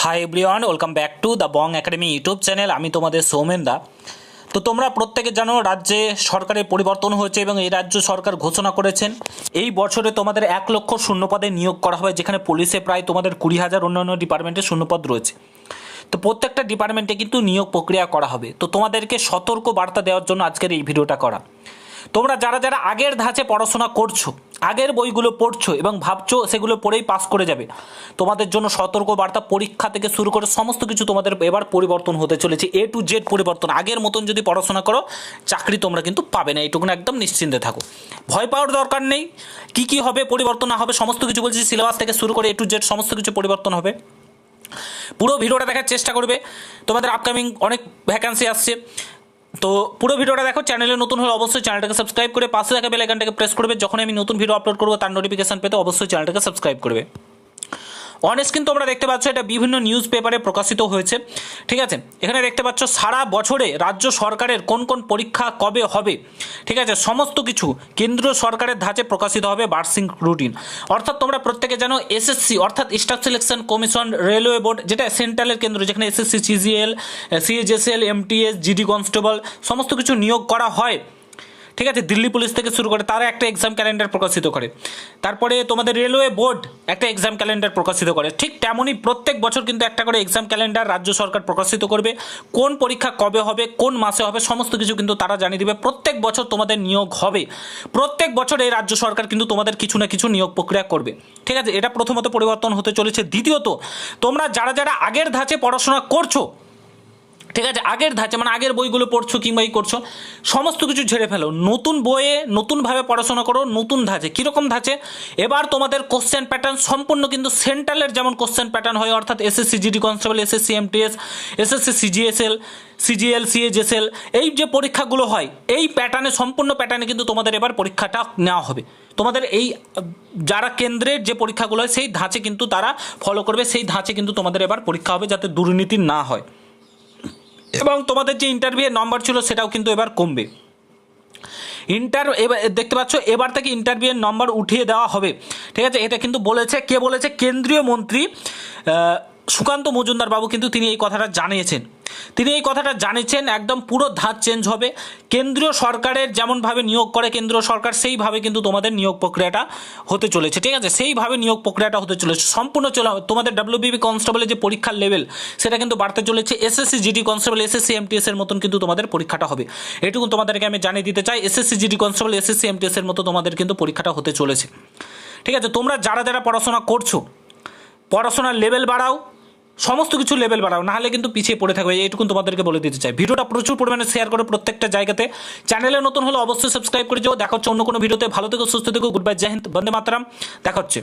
Hi everyone, welcome back to the Bong academy YouTube channel. আমি তোমাদের সৌমেন দা। তো তোমরা প্রত্যেকে জানো রাজ্যে সরকারের পরিবর্তন হয়েছে এবং এই রাজ্য সরকার ঘোষণা করেছেন এই বছরে তোমাদের 1,00,000 শূন্যপদে নিয়োগ করা হবে, যেখানে পুলিশে প্রায় তোমাদের 20,000, অন্যান্য ডিপার্টমেন্টে শূন্যপদ রয়েছে। তো প্রত্যেকটা ডিপার্টমেন্টে কিন্তু নিয়োগ প্রক্রিয়া করা হবে। তো তোমাদেরকে সতর্ক বার্তা দেওয়ার জন্য আজকের এই ভিডিওটা করা। তোমরা যারা যারা আগের ধাঁচে পড়াশোনা করছো, আগের বইগুলো পড়ছো এবং ভাবছো সেগুলো পড়েই পাস করে যাবে, তোমাদের জন্য সতর্ক বার্তা। পরীক্ষা থেকে শুরু করে সমস্ত কিছু তোমাদের এবার পরিবর্তন হতে চলেছে, A to Z পরিবর্তন। আগের মতন যদি পড়াশোনা করো চাকরি তোমরা কিন্তু পাবে না, এইটুকুন একদম নিশ্চিন্তে থাকো, ভয় পাওয়ার দরকার নেই। কি হবে পরিবর্তন না হবে সমস্ত কিছু বলছি, সিলেবাস থেকে শুরু করে A to Z সমস্ত কিছু পরিবর্তন হবে। পুরো ভিডিওটা দেখার চেষ্টা করবে। তোমাদের আপকামিং অনেক ভ্যাকান্সি আসছে, তো পুরো ভিডিওটা দেখো। চ্যানেলে নতুন হলে অবশ্যই চ্যানেলটাকে সাবস্ক্রাইব করে পাশে থাকা বেল আইকনটাকে প্রেস করবে। যখন আমি নতুন ভিডিও আপলোড করবো তার নোটিফিকেশন পেতে অবশ্যই চ্যানেলটাকে সাবস্ক্রাইব করবে। অন স্ক্রিন তোমরা দেখতে পাচ্ছ এটা বিভিন্ন নিউজ পেপারে প্রকাশিত হয়েছে, ঠিক আছে। এখানে দেখতে পাচ্ছ সারা বছরে রাজ্য সরকারের কোন কোন পরীক্ষা কবে হবে, ঠিক আছে, সমস্ত কিছু কেন্দ্রীয় সরকারের ধাঁচে প্রকাশিত হবে বার্ষিক রুটিন। অর্থাৎ তোমরা প্রত্যেকে জানো এসএসসি অর্থাৎ staff selection commission, railway board যেটা সেন্ট্রালের কেন্দ্র, যেখানে SSC, CGL, CHSL, MTS, GD constable সমস্ত কিছু নিয়োগ করা হয়, ঠিক আছে। দিল্লি পুলিশ থেকে শুরু করে তারা একটা এক্সাম ক্যালেন্ডার প্রকাশিত করে। তারপরে তোমাদের রেলওয়ে বোর্ড একটা এক্সাম ক্যালেন্ডার প্রকাশিত করে। ঠিক তেমনই প্রত্যেক বছর কিন্তু একটা করে এক্সাম ক্যালেন্ডার রাজ্য সরকার প্রকাশিত করবে। কোন পরীক্ষা কবে হবে, কোন মাসে হবে, সমস্ত কিছু কিন্তু তারা জানিয়ে দেবে। প্রত্যেক বছর তোমাদের নিয়োগ হবে, প্রত্যেক বছর এই রাজ্য সরকার কিন্তু তোমাদের কিছু না কিছু নিয়োগ প্রক্রিয়া করবে, ঠিক আছে। এটা প্রথমত পরিবর্তন হতে চলেছে। দ্বিতীয়ত, তোমরা যারা যারা আগের ধাঁচে পড়াশোনা করছো, ঠিক আছে, আগের ধাঁচে মানে আগের বইগুলো পড়ছো কিংবা করছো, সমস্ত কিছু ঝেড়ে ফেলো, নতুন বইয়ে নতুনভাবে পড়াশোনা করো, নতুন ধাঁচে। কীরকম ধাঁচে? এবার তোমাদের কোশ্চেন প্যাটার্ন সম্পূর্ণ কিন্তু সেন্ট্রালের যেমন কোশ্চেন প্যাটার্ন হয়, অর্থাৎ SSC GD constable, SSC MTS, SSC সিজিএসএল, CGL, CHSL, এই যে পরীক্ষাগুলো হয় এই প্যাটার্নে, সম্পূর্ণ প্যাটার্নে কিন্তু তোমাদের এবার পরীক্ষাটা নেওয়া হবে। তোমাদের এই যারা কেন্দ্রের যে পরীক্ষাগুলো হয় সেই ধাঁচে কিন্তু তারা ফলো করবে, সেই ধাঁচে কিন্তু তোমাদের এবার পরীক্ষা হবে, যাতে দুর্নীতি না হয়। এবং তোমাদের যে ইন্টারভিউয়ের নম্বর ছিল সেটাও কিন্তু এবার কমবে। এবার দেখতে পাচ্ছ এবার থেকে ইন্টারভিউয়ের নম্বর উঠিয়ে দেওয়া হবে, ঠিক আছে। এটা কিন্তু বলেছে, কে বলেছে? কেন্দ্রীয় মন্ত্রী সুকান্ত মজুমদার বাবু কিন্তু তিনি এই কথাটা জানিয়েছেন। একদম পুরো ধাঁচ চেঞ্জ হবে। কেন্দ্রীয় সরকারের যেমনভাবে নিয়োগ করে কেন্দ্র সরকার, সেইভাবে কিন্তু তোমাদের নিয়োগ প্রক্রিয়াটা হতে চলেছে, ঠিক আছে। সেইভাবে নিয়োগ প্রক্রিয়াটা হতে চলেছে সম্পূর্ণ তোমাদের ডাব্লিউবিপি কনস্টেবলের যে পরীক্ষার লেভেল সেটা কিন্তু বাড়তে চলেছে। SSC GD constable, SSC MTS এর মতন কিন্তু তোমাদের পরীক্ষাটা হবে। এটুকু তোমাদেরকে আমি জানিয়ে দিতে চাই। SSC GD constable, SSC MTS এর মতো তোমাদের কিন্তু পরীক্ষাটা হতে চলেছে, ঠিক আছে। তোমরা যারা যারা পড়াশোনা করছো, পড়াশোনার লেভেল বাড়াও, সমস্ত কিছু লেভেল বাড়াও, নাহলে কিন্তু পিছিয়ে পড়ে থাকবে। এইটুকু তোমাদেরকে বলে দিতে চাই। ভিডিওটা প্রচুর পরিমাণে শেয়ার করে প্রত্যেকটা জায়গাতে। চ্যানেলে নতুন হলে অবশ্যই সাবস্ক্রাইব করে যাও। দেখা হচ্ছে অন্য কোনো ভিডিওতে। ভালো থেকো, সুস্থ থেকো, গুড বাই, জয় হিন্দ, বন্দে মাতরম। দেখা হচ্ছে।